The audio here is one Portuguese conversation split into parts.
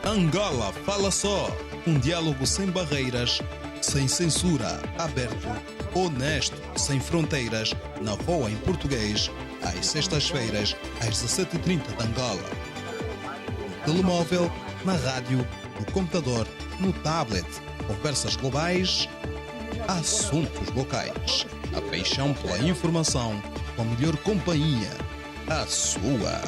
Angola Fala Só, um diálogo sem barreiras, sem censura, aberto, honesto, sem fronteiras, na Voa em português, às sextas-feiras, às 17h30 de Angola. No telemóvel, na rádio, no computador, no tablet, conversas globais, assuntos locais. A paixão pela informação, com a melhor companhia, a sua.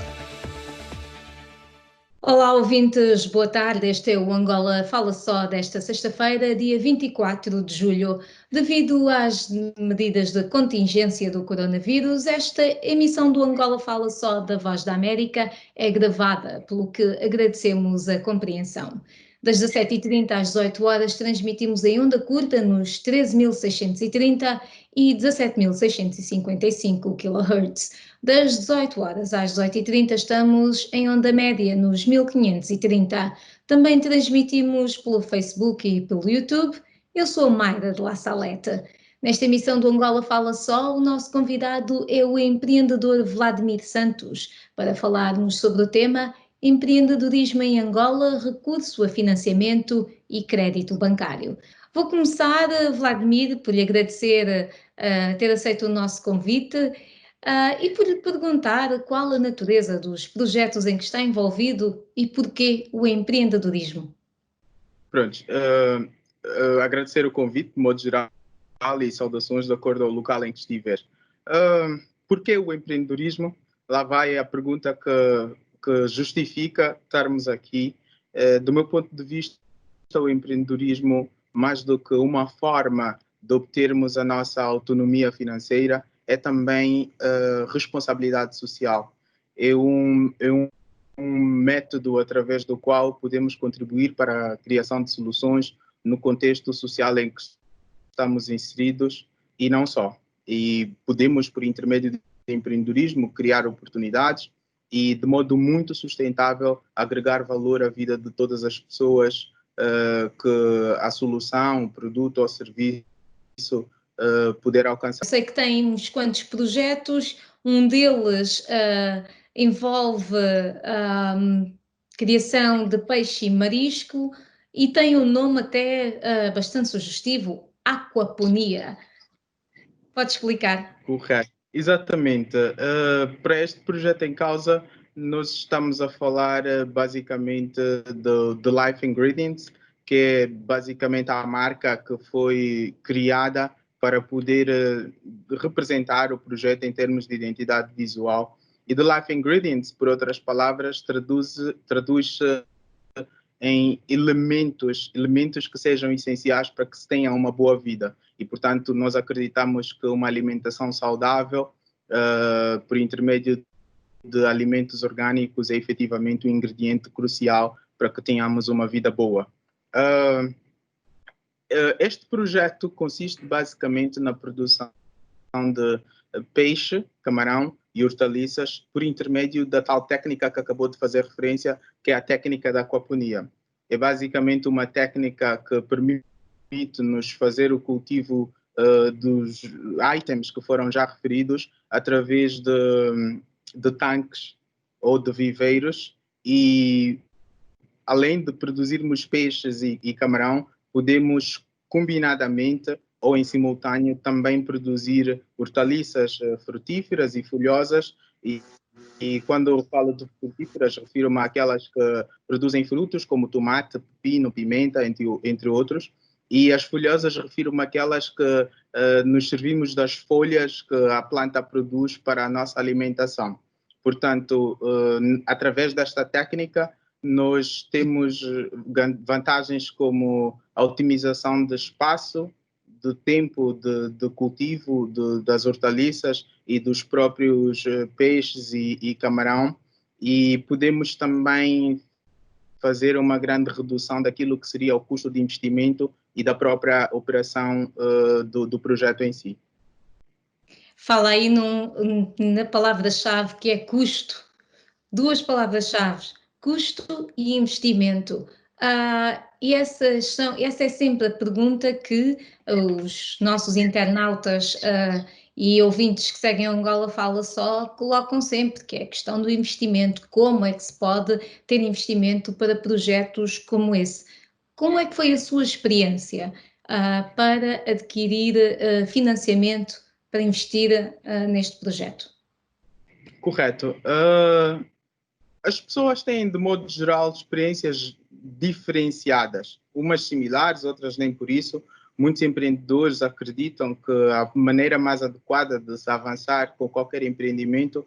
Olá, ouvintes, boa tarde. Este é o Angola Fala Só desta sexta-feira, dia 24 de julho. Devido às medidas de contingência do coronavírus, esta emissão do Angola Fala Só da Voz da América é gravada, pelo que agradecemos a compreensão. Das 17h30 às 18h transmitimos em onda curta nos 13.630 e 17.655 kHz. Das 18h às 18h30 estamos em onda média nos 1530. Também transmitimos pelo Facebook e pelo YouTube. Eu sou Mayra de La Salete. Nesta emissão do Angola Fala Só, o nosso convidado é o empreendedor Vladimir Santos, para falarmos sobre o tema Empreendedorismo em Angola, recurso a financiamento e crédito bancário. Vou começar, Vladimir, por lhe agradecer ter aceito o nosso convite e por lhe perguntar qual a natureza dos projetos em que está envolvido e porquê o empreendedorismo. Pronto, agradecer o convite, de modo geral, e saudações de acordo ao local em que estiver. Porquê o empreendedorismo? Lá vai a pergunta que justifica estarmos aqui. Do meu ponto de vista, o empreendedorismo, mais do que uma forma de obtermos a nossa autonomia financeira, é também responsabilidade social. É um método através do qual podemos contribuir para a criação de soluções no contexto social em que estamos inseridos e não só. E podemos, por intermédio do empreendedorismo, criar oportunidades e, de modo muito sustentável, agregar valor à vida de todas as pessoas que a solução, o produto ou serviço poder alcançar. Sei que tem uns quantos projetos, um deles envolve criação de peixe e marisco e tem um nome até bastante sugestivo, aquaponia. Pode explicar? Correto, exatamente. Para este projeto em causa, nós estamos a falar basicamente de Life Ingredients, que é basicamente a marca que foi criada para poder representar o projeto em termos de identidade visual. E The Life Ingredients, por outras palavras, traduz-se em elementos que sejam essenciais para que se tenha uma boa vida. E, portanto, nós acreditamos que uma alimentação saudável, por intermédio de alimentos orgânicos, é efetivamente um ingrediente crucial para que tenhamos uma vida boa. Este projeto consiste basicamente na produção de peixe, camarão e hortaliças por intermédio da tal técnica que acabou de fazer referência, que é a técnica da aquaponia. É basicamente uma técnica que permite-nos fazer o cultivo dos itens que foram já referidos através de tanques ou de viveiros e, além de produzirmos peixes e camarão, podemos combinadamente ou em simultâneo também produzir hortaliças frutíferas e folhosas e quando eu falo de frutíferas refiro-me àquelas que produzem frutos como tomate, pepino, pimenta, entre outros, e as folhosas refiro-me àquelas que nos servimos das folhas que a planta produz para a nossa alimentação. Portanto, através desta técnica, nós temos vantagens como a otimização de espaço, do tempo de cultivo das hortaliças e dos próprios peixes e camarão, e podemos também fazer uma grande redução daquilo que seria o custo de investimento e da própria operação do projeto em si. Fala aí na palavra-chave que é custo. Duas palavras-chave, custo e investimento. E essa é sempre a pergunta que os nossos internautas e ouvintes que seguem Angola Fala Só colocam sempre, que é a questão do investimento, como é que se pode ter investimento para projetos como esse. Como é que foi a sua experiência para adquirir financiamento para investir neste projeto? Correto. As pessoas têm, de modo geral, experiências diferenciadas, umas similares, outras nem por isso. Muitos empreendedores acreditam que a maneira mais adequada de se avançar com qualquer empreendimento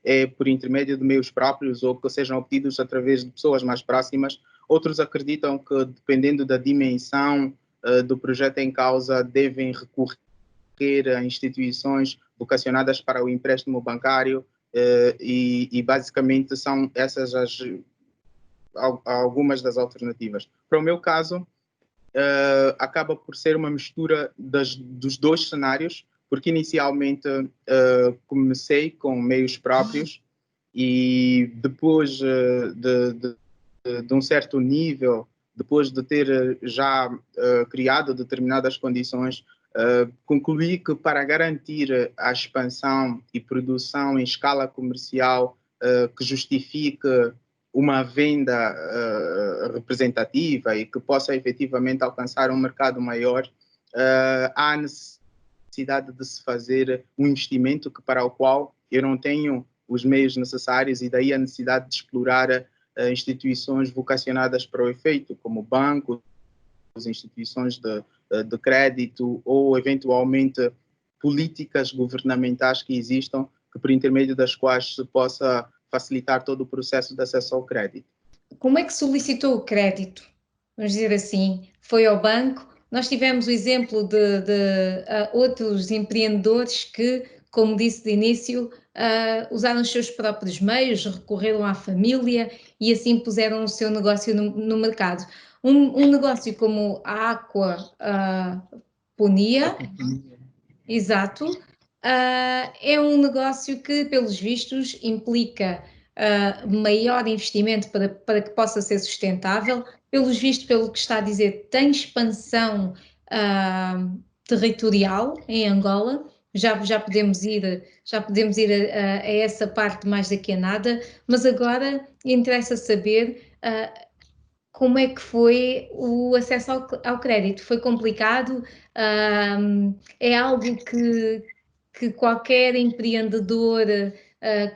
é por intermédio de meios próprios ou que sejam obtidos através de pessoas mais próximas. Outros acreditam que, dependendo da dimensão do projeto em causa, devem recorrer a instituições vocacionadas para o empréstimo bancário e basicamente são essas algumas das alternativas. Para o meu caso, acaba por ser uma mistura dos dois cenários, porque inicialmente comecei com meios próprios e depois de um certo nível, depois de ter já criado determinadas condições, concluí que para garantir a expansão e produção em escala comercial que justifique uma venda representativa e que possa efetivamente alcançar um mercado maior, há necessidade de se fazer um investimento para o qual eu não tenho os meios necessários e daí a necessidade de explorar instituições vocacionadas para o efeito, como bancos, instituições de crédito ou eventualmente políticas governamentais que existam, que por intermédio das quais se possa facilitar todo o processo de acesso ao crédito. Como é que solicitou o crédito? Vamos dizer assim, foi ao banco. Nós tivemos o exemplo de outros empreendedores que, como disse de início, usaram os seus próprios meios, recorreram à família e assim puseram o seu negócio no mercado. Um negócio como a Aquaponia, exato, é um negócio que, pelos vistos, implica maior investimento para que possa ser sustentável. Pelos vistos, pelo que está a dizer, tem expansão territorial em Angola. Já podemos ir a essa parte mais daqui a nada, mas agora interessa saber como é que foi o acesso ao crédito. Foi complicado? É algo que qualquer empreendedor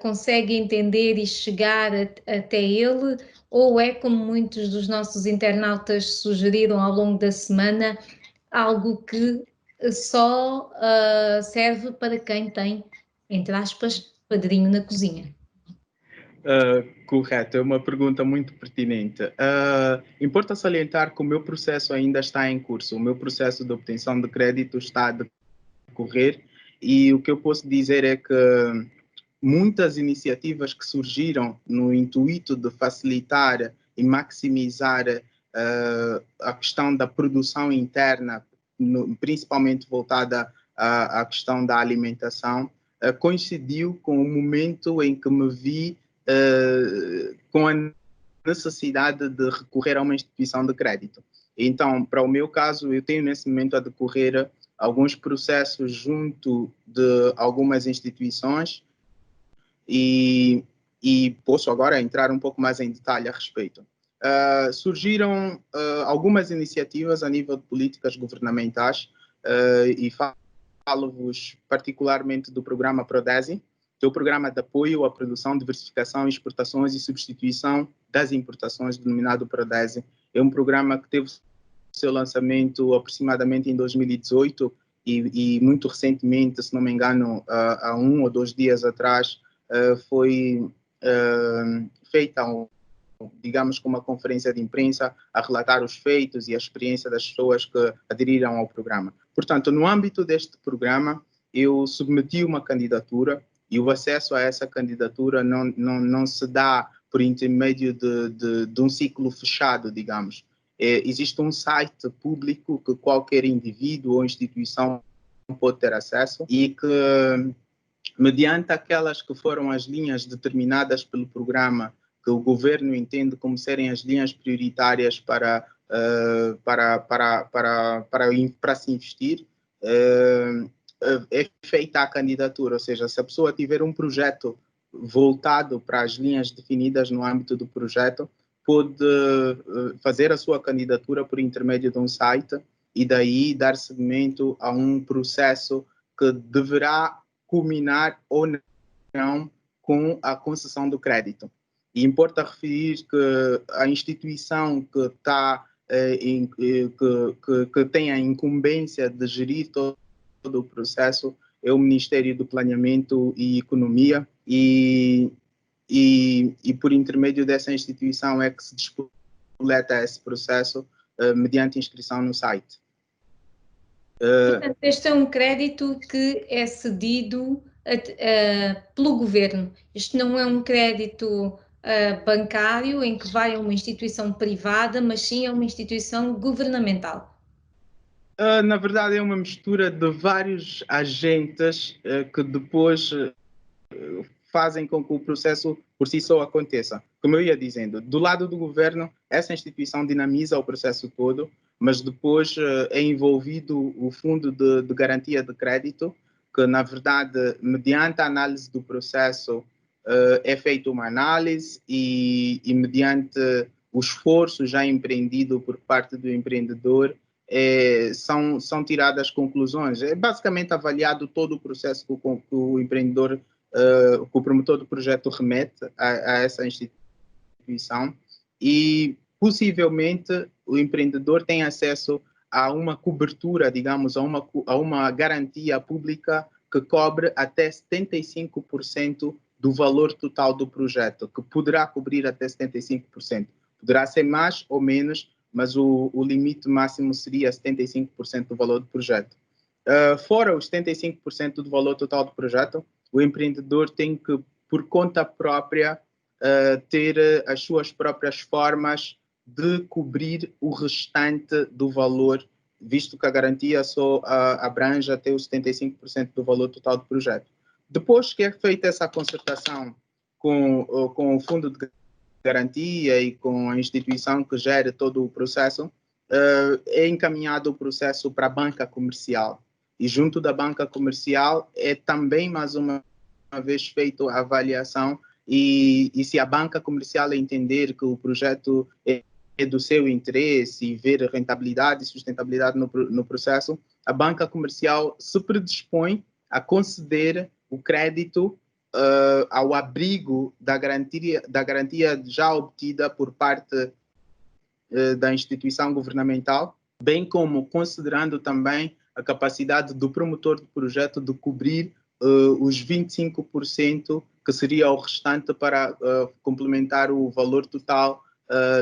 consegue entender e chegar até ele, ou é, como muitos dos nossos internautas sugeriram ao longo da semana, algo que só serve para quem tem, entre aspas, padrinho na cozinha? Correto, é uma pergunta muito pertinente. Importa salientar que o meu processo ainda está em curso, o meu processo de obtenção de crédito está a decorrer e o que eu posso dizer é que muitas iniciativas que surgiram no intuito de facilitar e maximizar a questão da produção interna, principalmente voltada à questão da alimentação, coincidiu com o momento em que me vi com a necessidade de recorrer a uma instituição de crédito. Então, para o meu caso, eu tenho nesse momento a decorrer alguns processos junto de algumas instituições e posso agora entrar um pouco mais em detalhe a respeito. Surgiram algumas iniciativas a nível de políticas governamentais e falo-vos particularmente do programa PRODESI, que é o programa de apoio à produção, diversificação, exportações e substituição das importações, denominado PRODESI. É um programa que teve seu lançamento aproximadamente em 2018 e muito recentemente, se não me engano, há 1 ou 2 dias atrás, foi feita, digamos, com uma conferência de imprensa a relatar os feitos e a experiência das pessoas que aderiram ao programa. Portanto, no âmbito deste programa, eu submeti uma candidatura e o acesso a essa candidatura não se dá por intermédio de um ciclo fechado, digamos. Existe um site público que qualquer indivíduo ou instituição pode ter acesso e que, mediante aquelas que foram as linhas determinadas pelo programa, que o governo entende como serem as linhas prioritárias para se investir, é feita a candidatura, ou seja, se a pessoa tiver um projeto voltado para as linhas definidas no âmbito do projeto, pode fazer a sua candidatura por intermédio de um site e daí dar seguimento a um processo que deverá culminar ou não com a concessão do crédito. E importa referir que a instituição que está que tem a incumbência de gerir todo o processo é o Ministério do Planeamento e Economia e por intermédio dessa instituição é que se despoleta esse processo mediante inscrição no site. Portanto, este é um crédito que é cedido pelo governo. Isto não é um crédito bancário em que vai a uma instituição privada, mas sim a uma instituição governamental. Na verdade, é uma mistura de vários agentes que depois fazem com que o processo por si só aconteça. Como eu ia dizendo, do lado do governo, essa instituição dinamiza o processo todo, mas depois é envolvido o Fundo de Garantia de Crédito, que, na verdade, mediante a análise do processo, é feita uma análise e mediante o esforço já empreendido por parte do empreendedor, são tiradas conclusões. É basicamente avaliado todo o processo que o empreendedor, que o promotor do projeto remete a essa instituição e, possivelmente, o empreendedor tem acesso a uma cobertura, digamos, a uma garantia pública que cobre até 75% do valor total do projeto, que poderá cobrir até 75%. Poderá ser mais ou menos, mas o limite máximo seria 75% do valor do projeto. Fora os 75% do valor total do projeto, o empreendedor tem que, por conta própria, ter as suas próprias formas de cobrir o restante do valor, visto que a garantia só abrange até os 75% do valor total do projeto. Depois que é feita essa concertação com o Fundo de Garantia e com a instituição que gera todo o processo, é encaminhado o processo para a banca comercial. E junto da banca comercial é também, mais uma vez, feita a avaliação e se a banca comercial entender que o projeto é do seu interesse e ver rentabilidade e sustentabilidade no processo, a banca comercial se predispõe a conceder o crédito ao abrigo da garantia já obtida por parte da instituição governamental, bem como considerando também a capacidade do promotor do projeto de cobrir os 25% que seria o restante para complementar o valor total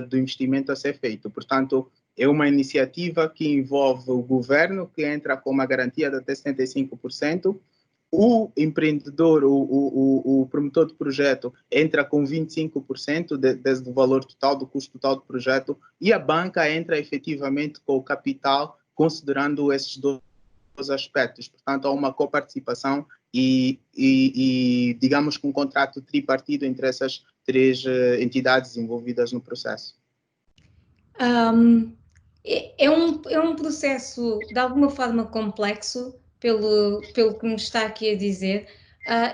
do investimento a ser feito. Portanto, é uma iniciativa que envolve o governo, que entra com uma garantia de até 75%, o empreendedor, o promotor do projeto, entra com 25% do valor total, do custo total do projeto, e a banca entra efetivamente com o capital, considerando esses dois aspectos. Portanto, há uma coparticipação e digamos que um contrato tripartido entre essas três entidades envolvidas no processo. É um processo de alguma forma complexo, pelo que me está aqui a dizer,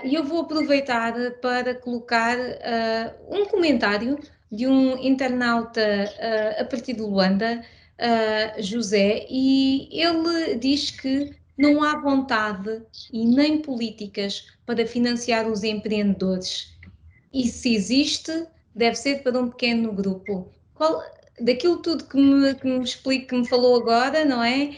e eu vou aproveitar para colocar um comentário de um internauta a partir de Luanda, José, e ele diz que não há vontade e nem políticas para financiar os empreendedores. E se existe, deve ser para um pequeno grupo. Daquilo tudo que me explica, que me falou agora, não é?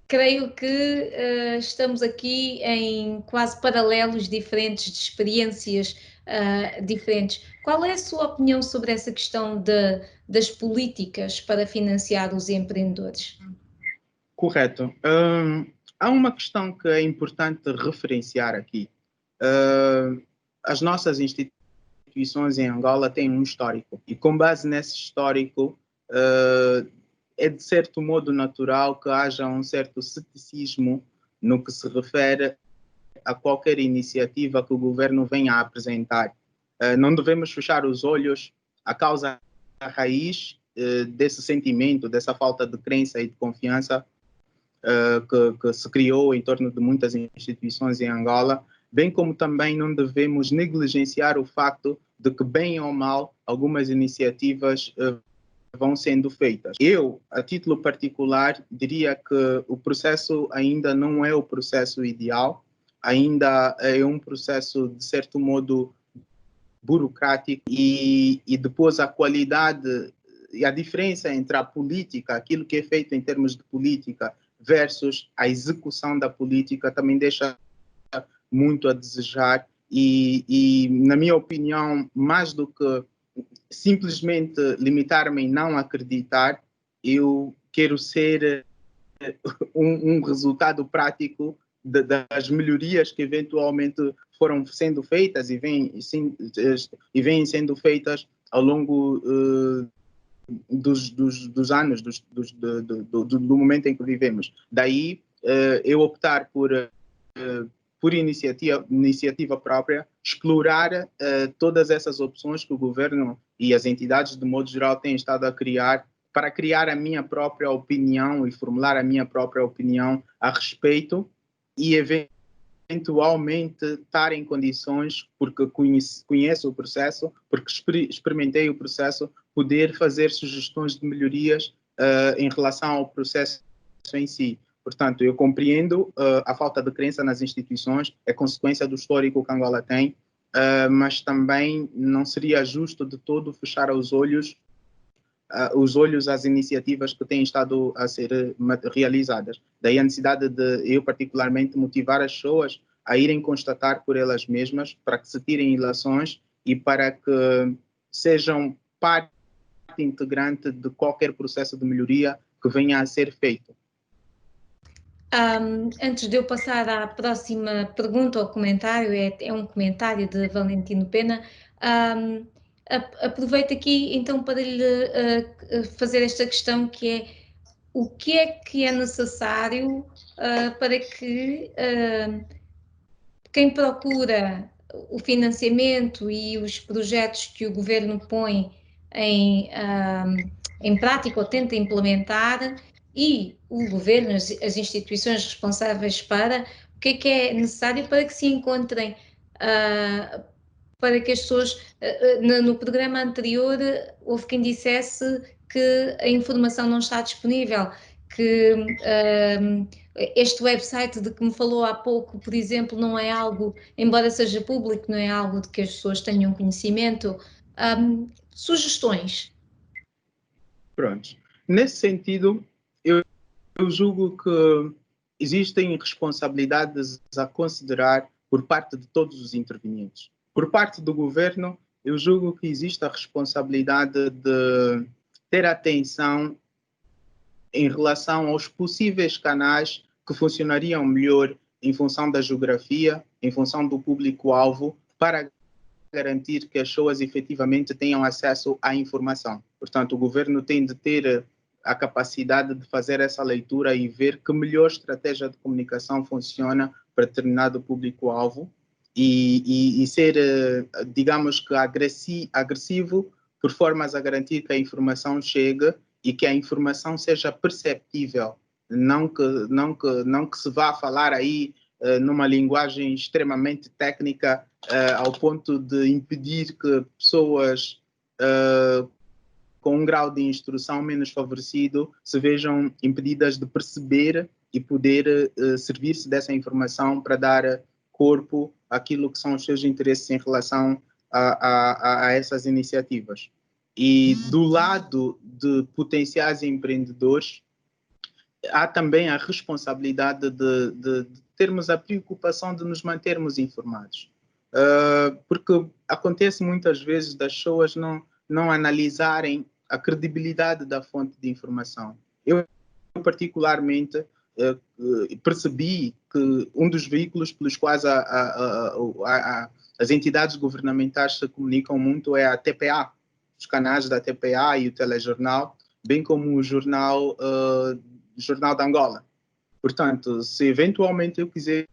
Creio que estamos aqui em quase paralelos diferentes, de experiências diferentes. Qual é a sua opinião sobre essa questão das políticas para financiar os empreendedores? Correto. Há uma questão que é importante referenciar aqui. As nossas instituições em Angola têm um histórico e, com base nesse histórico, é de certo modo natural que haja um certo ceticismo no que se refere a qualquer iniciativa que o governo venha a apresentar. Não devemos fechar os olhos à causa raiz desse sentimento, dessa falta de crença e de confiança, que se criou em torno de muitas instituições em Angola, bem como também não devemos negligenciar o facto de que, bem ou mal, algumas iniciativas vão sendo feitas. Eu, a título particular, diria que o processo ainda não é o processo ideal, ainda é um processo, de certo modo, burocrático, e depois a qualidade e a diferença entre a política, aquilo que é feito em termos de política, versus a execução da política, também deixa muito a desejar. E na minha opinião, mais do que simplesmente limitar-me em não acreditar, eu quero ser um resultado prático das melhorias que eventualmente foram sendo feitas e vêm sendo feitas ao longo dos anos, do momento em que vivemos. Daí eu optar por iniciativa própria, explorar todas essas opções que o governo e as entidades, de modo geral, têm estado a criar, para criar a minha própria opinião e formular a minha própria opinião a respeito, e eventualmente estar em condições, porque conheço o processo, porque experimentei o processo, poder fazer sugestões de melhorias em relação ao processo em si. Portanto, eu compreendo a falta de crença nas instituições, é consequência do histórico que Angola tem, mas também não seria justo de todo fechar os olhos às iniciativas que têm estado a ser realizadas. Daí a necessidade de eu, particularmente, motivar as pessoas a irem constatar por elas mesmas, para que se tirem ilações e para que sejam parte integrante de qualquer processo de melhoria que venha a ser feito. Antes de eu passar à próxima pergunta ou comentário, é um comentário de Valentino Pena. Aproveito aqui então para lhe fazer esta questão, que é: o que é necessário para que quem procura o financiamento e os projetos que o governo põe em prática ou tenta implementar, e o governo, as instituições responsáveis o que é necessário para que se encontrem, para que as pessoas, no programa anterior, houve quem dissesse que a informação não está disponível, que este website de que me falou há pouco, por exemplo, não é algo, embora seja público, não é algo de que as pessoas tenham conhecimento. Sugestões? Pronto. Nesse sentido, eu julgo que existem responsabilidades a considerar por parte de todos os intervenientes. Por parte do governo, eu julgo que existe a responsabilidade de ter atenção em relação aos possíveis canais que funcionariam melhor em função da geografia, em função do público-alvo, para garantir que as pessoas efetivamente tenham acesso à informação. Portanto, o governo tem de ter a capacidade de fazer essa leitura e ver que melhor estratégia de comunicação funciona para determinado público-alvo e ser, digamos que, agressivo por formas a garantir que a informação chegue e que a informação seja perceptível, não que se vá falar aí numa linguagem extremamente técnica ao ponto de impedir que pessoas com um grau de instrução menos favorecido se vejam impedidas de perceber e poder servir-se dessa informação para dar corpo àquilo que são os seus interesses em relação a essas iniciativas. E do lado de potenciais empreendedores, há também a responsabilidade de termos a preocupação de nos mantermos informados. Porque acontece muitas vezes das pessoas não analisarem a credibilidade da fonte de informação. Eu particularmente, percebi que um dos veículos pelos quais as entidades governamentais se comunicam muito é a TPA, os canais da TPA e o telejornal, bem como o Jornal de Angola. Portanto, se eventualmente eu quiser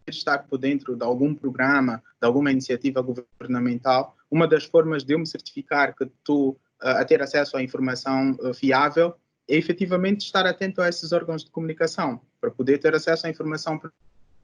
estar por dentro de algum programa, de alguma iniciativa governamental, uma das formas de eu me certificar que estou a ter acesso à informação fiável é efetivamente estar atento a esses órgãos de comunicação, para poder ter acesso à informação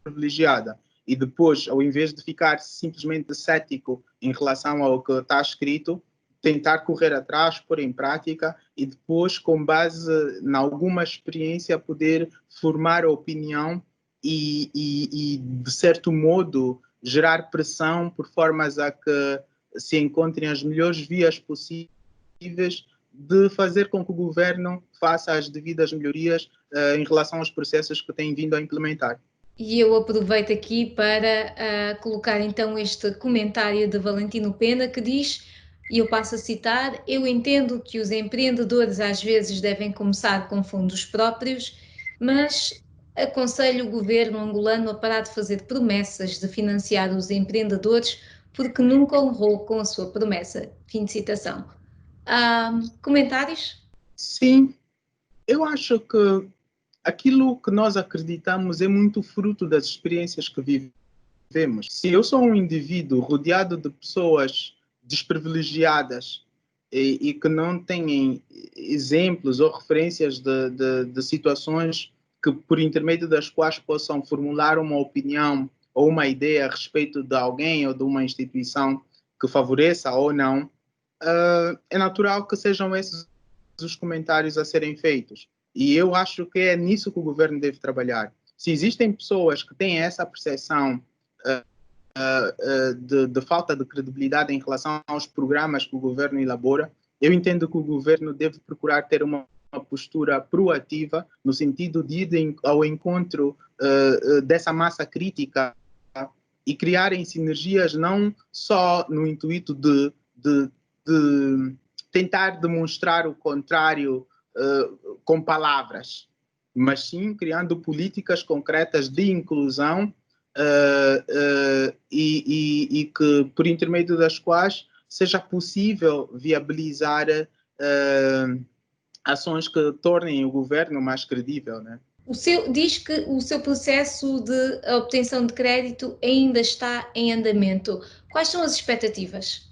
privilegiada. E depois, ao invés de ficar simplesmente cético em relação ao que está escrito, tentar correr atrás, pôr em prática e depois, com base em alguma experiência, poder formar a opinião e, de certo modo, gerar pressão por formas a que se encontrem as melhores vias possíveis de fazer com que o governo faça as devidas melhorias em relação aos processos que tem vindo a implementar. E eu aproveito aqui para colocar então este comentário de Valentino Pena que diz, e eu passo a citar: eu entendo que os empreendedores às vezes devem começar com fundos próprios, mas aconselho o governo angolano a parar de fazer promessas de financiar os empreendedores porque nunca honrou com a sua promessa. Fim de citação. Comentários? Sim, eu acho que aquilo que nós acreditamos é muito fruto das experiências que vivemos. Se eu sou um indivíduo rodeado de pessoas desprivilegiadas e que não têm exemplos ou referências de situações que, por intermédio das quais possam formular uma opinião ou uma ideia a respeito de alguém ou de uma instituição que favoreça ou não, é natural que sejam esses os comentários a serem feitos. E eu acho que é nisso que o governo deve trabalhar. Se existem pessoas que têm essa percepção de falta de credibilidade em relação aos programas que o governo elabora, eu entendo que o governo deve procurar ter uma postura proativa no sentido de ir ao encontro dessa massa crítica e criarem sinergias não só no intuito de tentar demonstrar o contrário com palavras, mas sim criando políticas concretas de inclusão e que, por intermédio das quais seja possível viabilizar ações que tornem o governo mais credível, né? Diz que o seu processo de obtenção de crédito ainda está em andamento. Quais são as expectativas?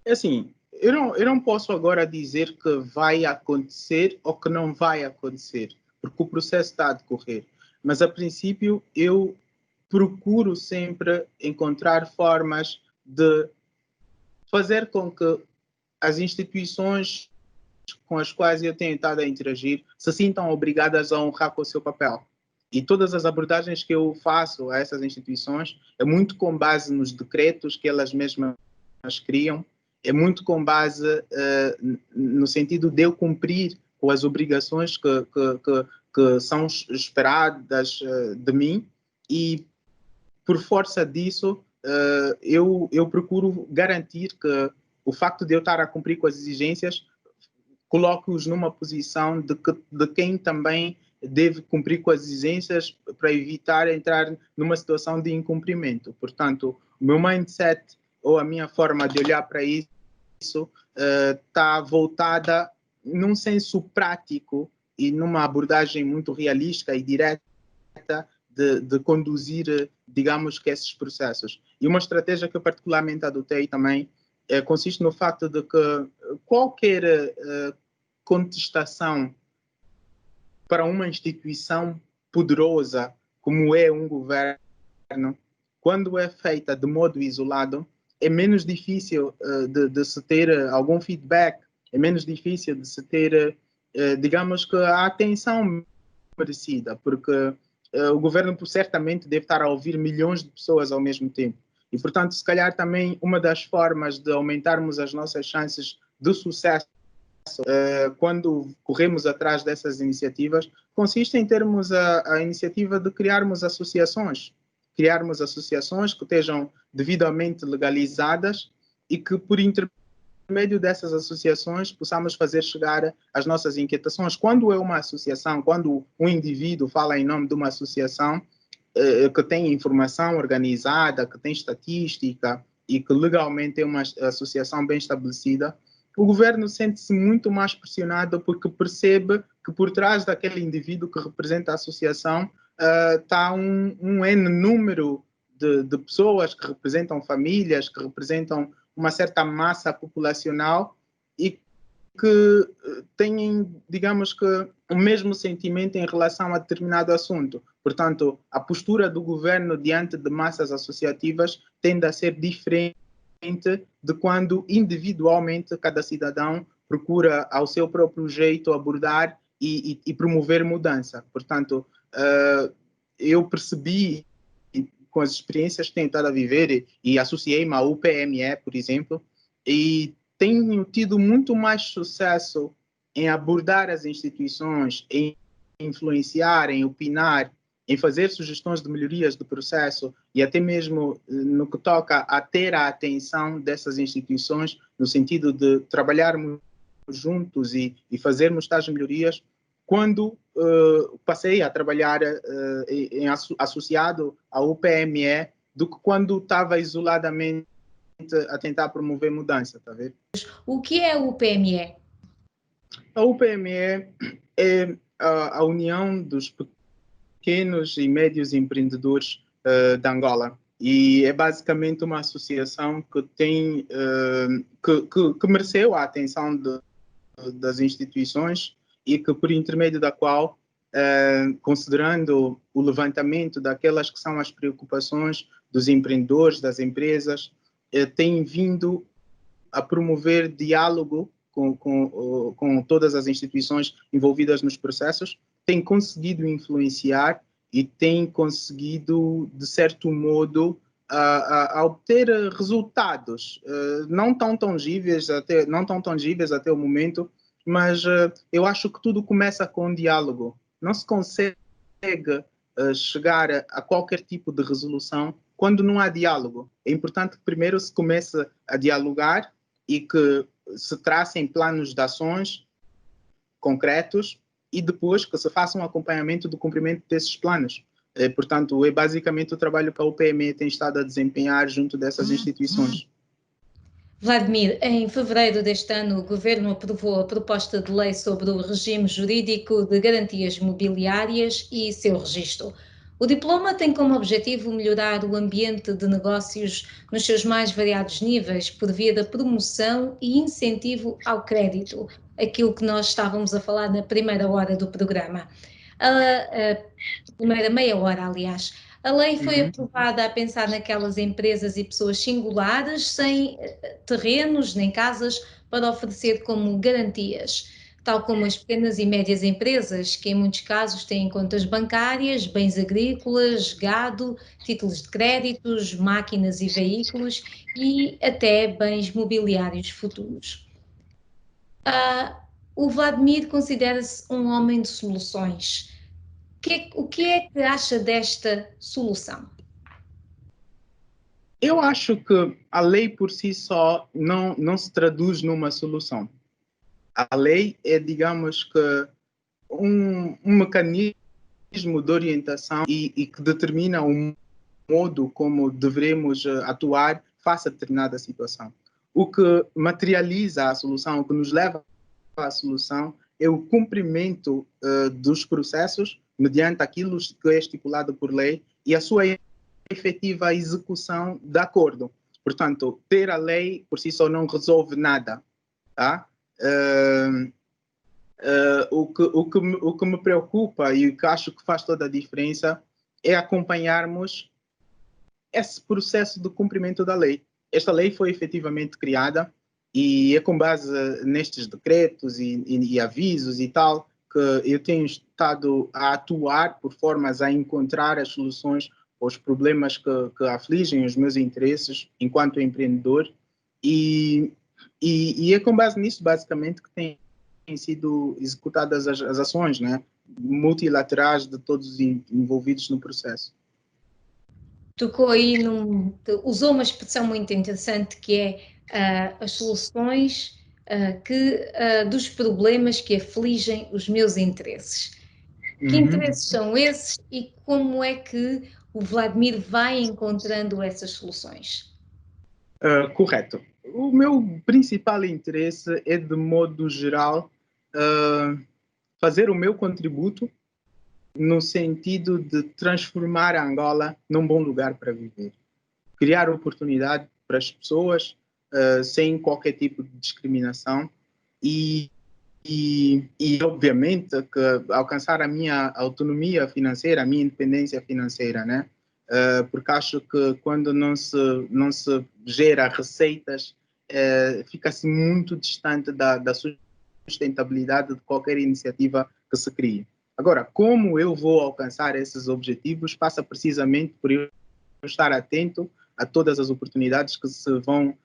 Assim, eu não posso agora dizer que vai acontecer ou que não vai acontecer, porque o processo está a decorrer. Mas, a princípio, eu procuro sempre encontrar formas de fazer com que as instituições com as quais eu tenho estado a interagir se sintam obrigadas a honrar com o seu papel. E todas as abordagens que eu faço a essas instituições é muito com base nos decretos que elas mesmas criam, é muito com base no sentido de eu cumprir com as obrigações que são esperadas de mim e, por força disso, eu procuro garantir que o facto de eu estar a cumprir com as exigências coloque-os numa posição de quem também deve cumprir com as exigências para evitar entrar numa situação de incumprimento. Portanto, o meu mindset ou a minha forma de olhar para isso está voltada num senso prático e numa abordagem muito realista e direta de conduzir, digamos que, esses processos. E uma estratégia que eu particularmente adotei também consiste no facto de que qualquer contestação para uma instituição poderosa como é um governo, quando é feita de modo isolado, é menos difícil de se ter algum feedback, é menos difícil de se ter, digamos que, a atenção merecida, porque o governo certamente deve estar a ouvir milhões de pessoas ao mesmo tempo. E, portanto, se calhar também uma das formas de aumentarmos as nossas chances de sucesso quando corremos atrás dessas iniciativas, consiste em termos a iniciativa de criarmos associações que estejam devidamente legalizadas e que, por intermédio dessas associações, possamos fazer chegar as nossas inquietações. Quando é uma associação, quando um indivíduo fala em nome de uma associação que tem informação organizada, que tem estatística e que legalmente é uma associação bem estabelecida, o governo sente-se muito mais pressionado porque percebe que por trás daquele indivíduo que representa a associação está um N número de pessoas que representam famílias, que representam uma certa massa populacional e que têm, digamos que, o mesmo sentimento em relação a determinado assunto. Portanto, a postura do governo diante de massas associativas tende a ser diferente de quando individualmente cada cidadão procura ao seu próprio jeito abordar e promover mudança. Portanto, eu percebi com as experiências que tenho estado a viver e associei-me à UPME, por exemplo, e tenho tido muito mais sucesso em abordar as instituições, em influenciar, em opinar, em fazer sugestões de melhorias do processo e até mesmo no que toca a ter a atenção dessas instituições, no sentido de trabalharmos juntos e fazermos tais melhorias, quando passei a trabalhar associado à UPME, do que quando estava isoladamente a tentar promover mudança, tá vendo? O que é o PME? A UPME é a união dos pequenos e médios empreendedores de Angola, e é basicamente uma associação que tem que mereceu a atenção das instituições e que, por intermédio da qual, considerando o levantamento daquelas que são as preocupações dos empreendedores, das empresas, tem vindo a promover diálogo com todas as instituições envolvidas nos processos, tem conseguido influenciar e tem conseguido, de certo modo, a obter resultados não tão tangíveis até o momento, mas eu acho que tudo começa com um diálogo. Não se consegue chegar a qualquer tipo de resolução quando não há diálogo. É importante que primeiro se comece a dialogar e que se tracem planos de ações concretos e depois que se faça um acompanhamento do cumprimento desses planos. Portanto, é basicamente o trabalho que a UPME tem estado a desempenhar junto dessas instituições. Vladimir, em fevereiro deste ano, o Governo aprovou a proposta de lei sobre o regime jurídico de garantias mobiliárias e seu registro. O diploma tem como objetivo melhorar o ambiente de negócios nos seus mais variados níveis, por via da promoção e incentivo ao crédito, aquilo que nós estávamos a falar na primeira hora do programa. A primeira meia hora, aliás. A lei foi aprovada a pensar naquelas empresas e pessoas singulares, sem terrenos nem casas para oferecer como garantias, tal como as pequenas e médias empresas, que em muitos casos têm contas bancárias, bens agrícolas, gado, títulos de créditos, máquinas e veículos e até bens mobiliários futuros. O Vladimir considera-se um homem de soluções. O que é que acha desta solução? Eu acho que a lei por si só não se traduz numa solução. A lei é, digamos que, um mecanismo de orientação e que determina o modo como devemos atuar face a determinada situação. O que materializa a solução, o que nos leva à solução, é o cumprimento dos processos mediante aquilo que é estipulado por lei e a sua efetiva execução de acordo. Portanto, ter a lei por si só não resolve nada. Tá? O que me preocupa e o que acho que faz toda a diferença é acompanharmos esse processo de cumprimento da lei. Esta lei foi efetivamente criada e é com base nestes decretos e avisos e tal que eu tenho estado a atuar por formas a encontrar as soluções aos problemas que afligem os meus interesses enquanto empreendedor e é com base nisso, basicamente, que têm sido executadas as ações, né, multilaterais de todos os envolvidos no processo. Tocou aí, usou uma expressão muito interessante que é as soluções dos problemas que afligem os meus interesses. Que interesses são esses e como é que o Vladimir vai encontrando essas soluções? Correto. O meu principal interesse é, de modo geral, fazer o meu contributo no sentido de transformar a Angola num bom lugar para viver. Criar oportunidade para as pessoas sem qualquer tipo de discriminação E obviamente que alcançar a minha autonomia financeira, a minha independência financeira, né? Porque acho que quando não se gera receitas, fica-se muito distante da sustentabilidade de qualquer iniciativa que se crie. Agora, como eu vou alcançar esses objetivos passa precisamente por eu estar atento a todas as oportunidades que se vão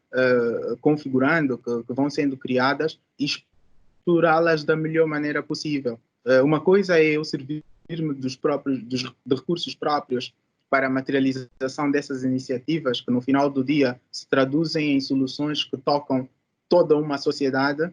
configurando, que vão sendo criadas e explorá-las da melhor maneira possível. Uma coisa é eu servir-me de recursos próprios para a materialização dessas iniciativas, que no final do dia se traduzem em soluções que tocam toda uma sociedade.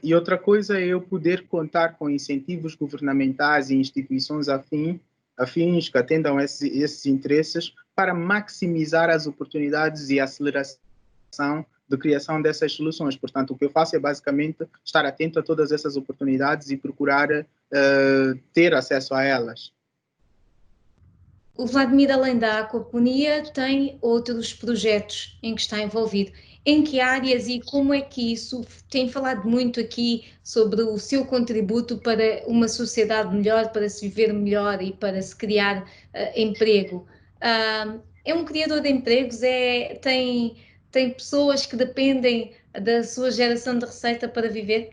E outra coisa é eu poder contar com incentivos governamentais e instituições afins que atendam esses interesses para maximizar as oportunidades e a aceleração de criação dessas soluções. Portanto, o que eu faço é basicamente estar atento a todas essas oportunidades e procurar ter acesso a elas. O Vladimir, além da aquaponia, tem outros projetos em que está envolvido. Em que áreas e como é que isso tem falado muito aqui sobre o seu contributo para uma sociedade melhor, para se viver melhor e para se criar emprego? É um criador de empregos, tem pessoas que dependem da sua geração de receita para viver?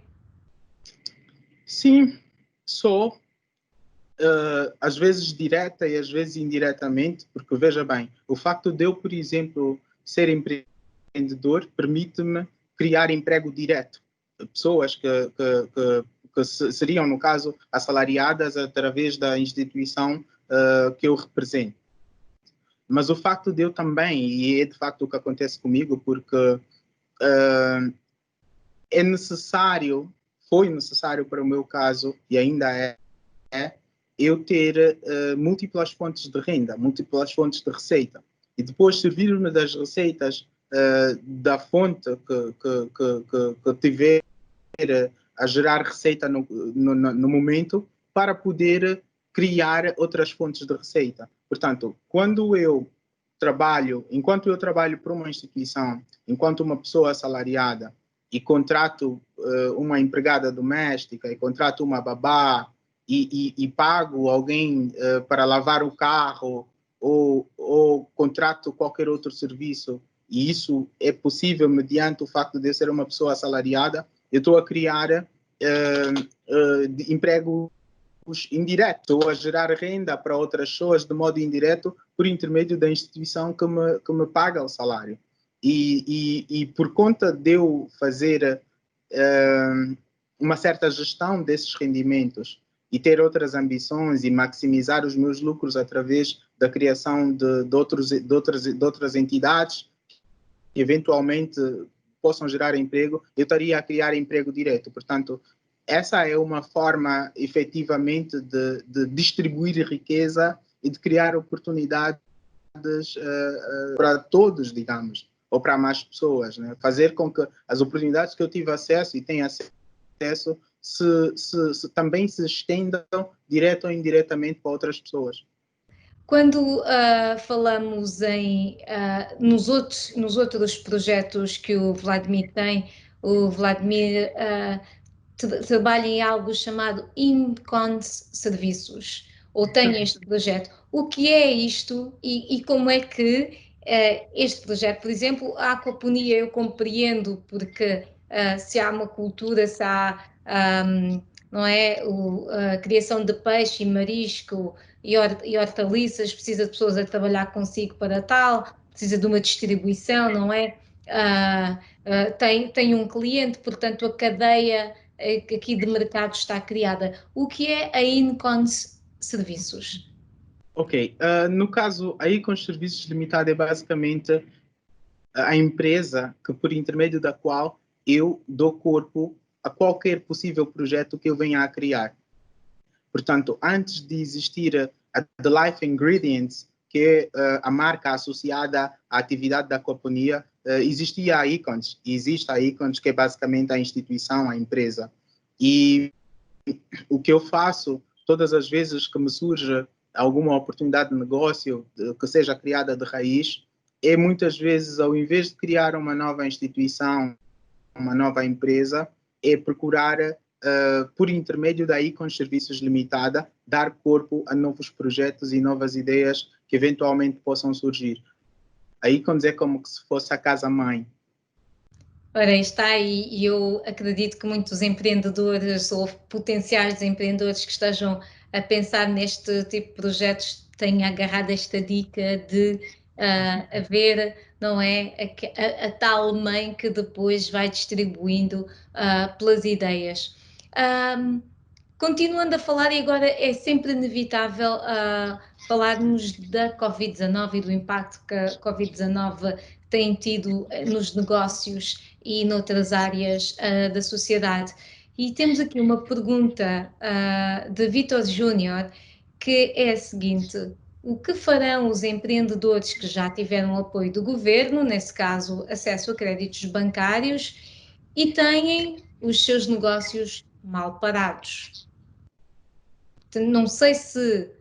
Sim, sou. Às vezes direta e às vezes indiretamente, porque veja bem, o facto de eu, por exemplo, ser empreendedor permite-me criar emprego direto. Pessoas que seriam, no caso, assalariadas através da instituição que eu represento. Mas o facto de eu também, e é de facto o que acontece comigo, porque foi necessário para o meu caso, e ainda é eu ter múltiplas fontes de renda, múltiplas fontes de receita. E depois servir-me das receitas da fonte que tiver a gerar receita no momento para poder criar outras fontes de receita. Portanto, enquanto eu trabalho para uma instituição, enquanto uma pessoa assalariada, e contrato uma empregada doméstica, e contrato uma babá, e pago alguém para lavar o carro, ou contrato qualquer outro serviço, e isso é possível mediante o facto de eu ser uma pessoa assalariada, eu estou a criar empregos indiretos, estou a gerar renda para outras pessoas de modo indireto por intermédio da instituição que me paga o salário. E por conta de eu fazer uma certa gestão desses rendimentos e ter outras ambições e maximizar os meus lucros através da criação de outras entidades que eventualmente possam gerar emprego, eu estaria a criar emprego direto. Portanto, essa é uma forma efetivamente de distribuir riqueza e de criar oportunidades para todos, digamos, ou para mais pessoas, né? Fazer com que as oportunidades que eu tive acesso e tenho acesso também se estendam direto ou indiretamente para outras pessoas. Quando falamos nos outros projetos que o Vladimir tem, o Vladimir trabalha em algo chamado Incons Serviços, ou tem este projeto. O que é isto e como é que este projeto, por exemplo, a aquaponia eu compreendo, porque se há uma cultura, se há não é, a criação de peixe e marisco e hortaliças, precisa de pessoas a trabalhar consigo para tal, precisa de uma distribuição, não é? Tem um cliente, portanto a cadeia aqui de mercado está criada. O que é a Incons Serviços? Ok, no caso, a Incons Serviços Limitada é basicamente a empresa que, por intermédio da qual eu dou corpo a qualquer possível projeto que eu venha a criar. Portanto, antes de existir a The Life Ingredients, que é a marca associada à atividade da aquaponia, existia a Incons, e existe a Incons, que é basicamente a instituição, a empresa. E o que eu faço, todas as vezes que me surge alguma oportunidade de negócio que seja criada de raiz, é muitas vezes, ao invés de criar uma nova instituição, uma nova empresa, é procurar, por intermédio da Icon Serviços Limitada, dar corpo a novos projetos e novas ideias que eventualmente possam surgir. A Icon é como se fosse a casa-mãe. Ora, aí está, e eu acredito que muitos empreendedores ou potenciais empreendedores que estejam a pensar neste tipo de projetos tenham agarrado esta dica de haver, não é, a tal mãe que depois vai distribuindo pelas ideias. Continuando a falar, e agora é sempre inevitável falarmos da Covid-19 e do impacto que a Covid-19 tem tido nos negócios e noutras áreas da sociedade. E temos aqui uma pergunta de Vitor Júnior, que é a seguinte: o que farão os empreendedores que já tiveram apoio do governo, nesse caso acesso a créditos bancários, e têm os seus negócios mal parados? Não sei se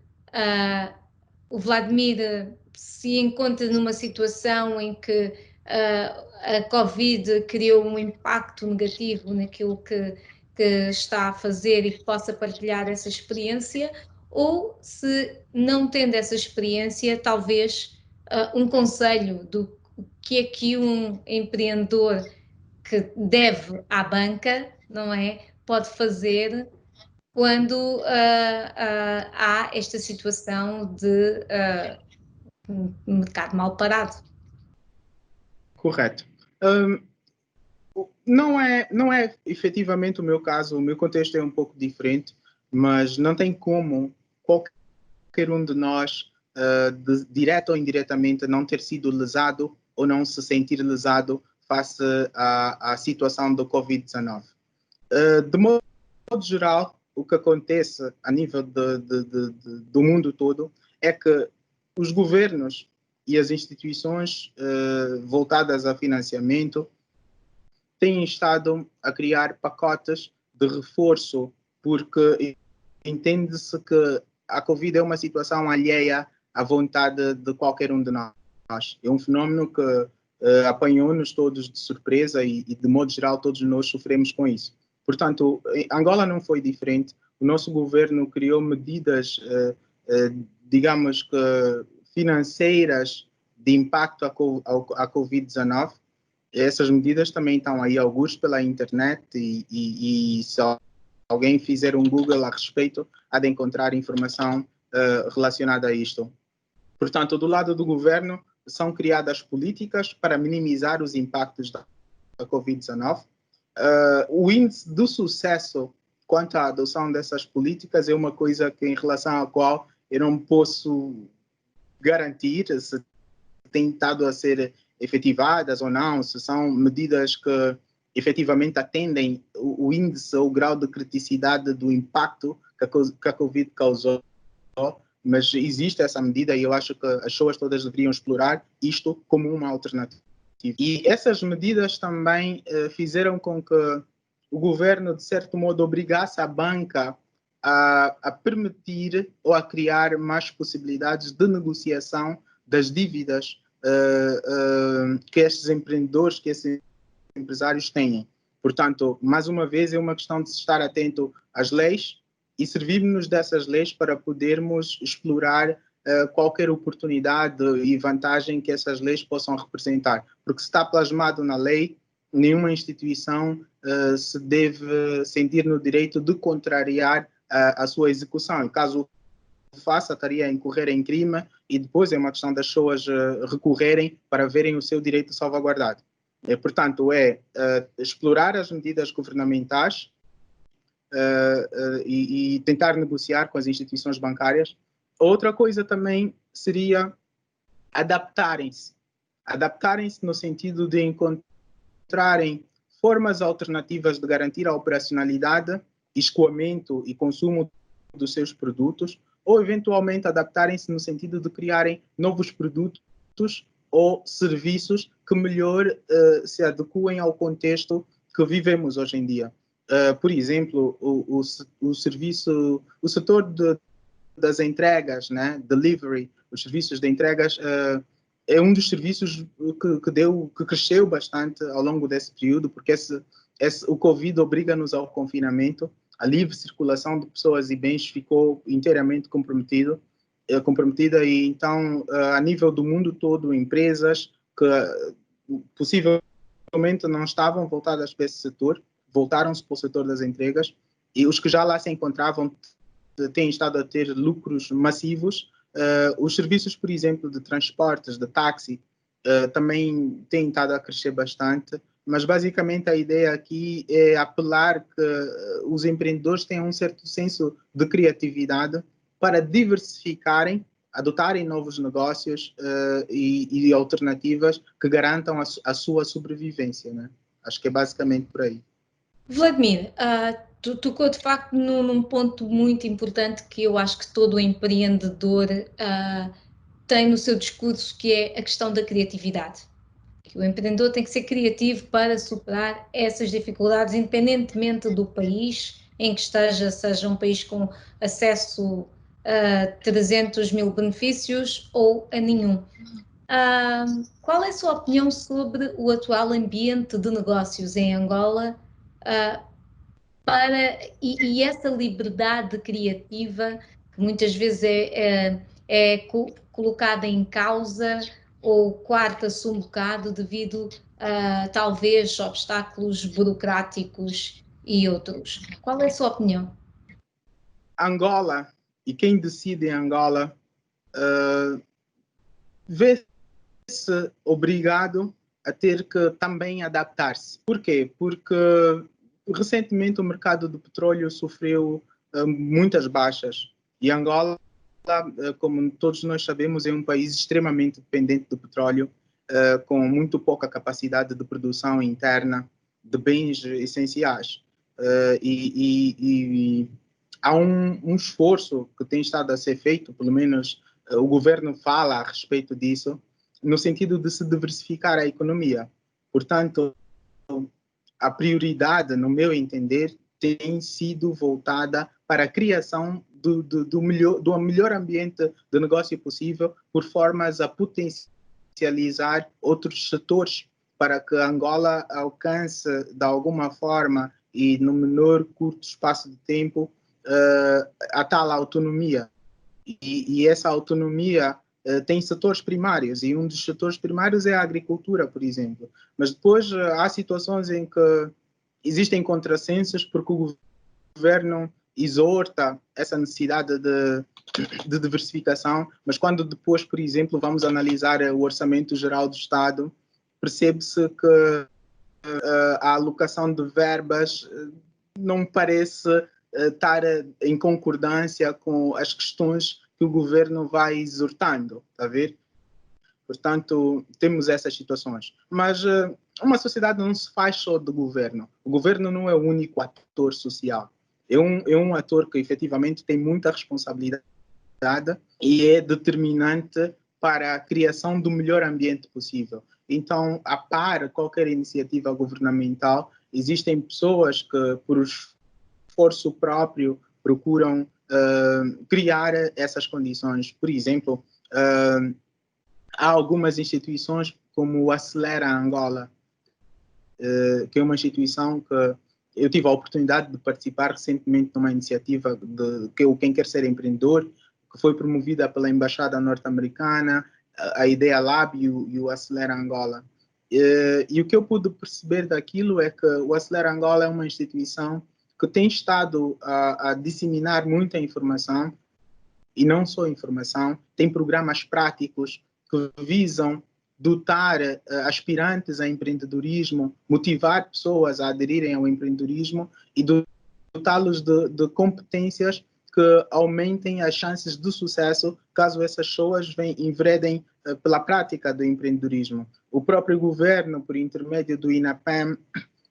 o Vladimir se encontra numa situação em que a Covid criou um impacto negativo naquilo que está a fazer e que possa partilhar essa experiência, ou se não tendo essa experiência, talvez um conselho do que é que um empreendedor que deve à banca, não é, pode fazer quando há esta situação de mercado mal parado. Correto. Não é efetivamente o meu caso, o meu contexto é um pouco diferente, mas não tem como qualquer um de nós, direto ou indiretamente, não ter sido lesado ou não se sentir lesado face à situação do Covid-19. De modo geral, o que acontece a nível do mundo todo é que os governos e as instituições voltadas a financiamento têm estado a criar pacotes de reforço, porque entende-se que a Covid é uma situação alheia à vontade de qualquer um de nós. É um fenómeno que apanhou-nos todos de surpresa e, de modo geral, todos nós sofremos com isso. Portanto, Angola não foi diferente. O nosso governo criou medidas, digamos que financeiras de impacto à Covid-19. Essas medidas também estão aí algures pela internet e se alguém fizer um Google a respeito, há de encontrar informação relacionada a isto. Portanto, do lado do governo, são criadas políticas para minimizar os impactos da Covid-19. O índice do sucesso quanto à adoção dessas políticas é uma coisa que, em relação à qual eu não posso garantir se têm estado a ser efetivadas ou não, se são medidas que efetivamente atendem o índice ou o grau de criticidade do impacto que a Covid causou, mas existe essa medida e eu acho que as pessoas todas deveriam explorar isto como uma alternativa. E essas medidas também fizeram com que o governo, de certo modo, obrigasse a banca a permitir ou a criar mais possibilidades de negociação das dívidas que estes empreendedores, que esses empresários têm. Portanto, mais uma vez, é uma questão de estar atento às leis e servirmos dessas leis para podermos explorar qualquer oportunidade e vantagem que essas leis possam representar. Porque se está plasmado na lei, nenhuma instituição se deve sentir no direito de contrariar a sua execução. E caso faça, estaria a incorrer em crime e depois é uma questão das pessoas recorrerem para verem o seu direito salvaguardado. Portanto, explorar as medidas governamentais e tentar negociar com as instituições bancárias. Outra coisa também seria adaptarem-se no sentido de encontrarem formas alternativas de garantir a operacionalidade, escoamento e consumo dos seus produtos, ou eventualmente adaptarem-se no sentido de criarem novos produtos ou serviços que melhor se adequem ao contexto que vivemos hoje em dia. Por exemplo, o setor das entregas, né, delivery, os serviços de entregas, é um dos serviços que cresceu bastante ao longo desse período, porque o Covid obriga-nos ao confinamento, a livre circulação de pessoas e bens ficou inteiramente comprometida, e então, a nível do mundo todo, empresas que possivelmente não estavam voltadas para esse setor, voltaram-se para o setor das entregas, e os que já lá se encontravam têm estado a ter lucros massivos. Os serviços, por exemplo, de transportes, de táxi, também têm estado a crescer bastante, mas basicamente a ideia aqui é apelar que os empreendedores tenham um certo senso de criatividade para diversificarem, adotarem novos negócios e alternativas que garantam a sua sobrevivência, né? Acho que é basicamente por aí. Vladimir, tu tocou de facto num ponto muito importante que eu acho que todo empreendedor tem no seu discurso, que é a questão da criatividade. Que o empreendedor tem que ser criativo para superar essas dificuldades, independentemente do país em que esteja, seja um país com acesso a 300 mil benefícios ou a nenhum. Qual é a sua opinião sobre o atual ambiente de negócios em Angola e essa liberdade criativa que muitas vezes é colocada em causa ou coarta-se um bocado devido a talvez obstáculos burocráticos e outros? Qual é a sua opinião? Angola, e quem decide em Angola, vê-se obrigado a ter que também adaptar-se. Por quê? Porque recentemente o mercado do petróleo sofreu muitas baixas, e Angola, como todos nós sabemos, é um país extremamente dependente do petróleo, com muito pouca capacidade de produção interna de bens essenciais. E há um esforço que tem estado a ser feito, pelo menos o governo fala a respeito disso, no sentido de se diversificar a economia. Portanto, a prioridade, no meu entender, tem sido voltada para a criação do melhor ambiente de negócio possível, por formas a potencializar outros setores, para que Angola alcance, de alguma forma e no menor curto espaço de tempo, a tal autonomia. E essa autonomia tem setores primários, e um dos setores primários é a agricultura, por exemplo. Mas depois há situações em que existem contrassensos, porque o governo exorta essa necessidade de diversificação, mas quando depois, por exemplo, vamos analisar o Orçamento Geral do Estado, percebe-se que a alocação de verbas não parece estar em concordância com as questões que o governo vai exortando, está a ver? Portanto, temos essas situações. Mas uma sociedade não se faz só do governo. O governo não é o único ator social. É um ator que efetivamente tem muita responsabilidade e é determinante para a criação do melhor ambiente possível. Então, a par qualquer iniciativa governamental, existem pessoas que, por esforço próprio, procuram criar essas condições. Por exemplo, há algumas instituições como o Acelera Angola, que é uma instituição que eu tive a oportunidade de participar recentemente numa iniciativa que é o Quem Quer Ser Empreendedor, que foi promovida pela Embaixada Norte-Americana, a Ideia Lab e o Acelera Angola. E o que eu pude perceber daquilo é que o Acelera Angola é uma instituição que tem estado a disseminar muita informação, e não só informação, tem programas práticos que visam dotar aspirantes a empreendedorismo, motivar pessoas a aderirem ao empreendedorismo e dotá-los de competências que aumentem as chances de sucesso caso essas pessoas enveredem pela prática do empreendedorismo. O próprio governo, por intermédio do INAPEM,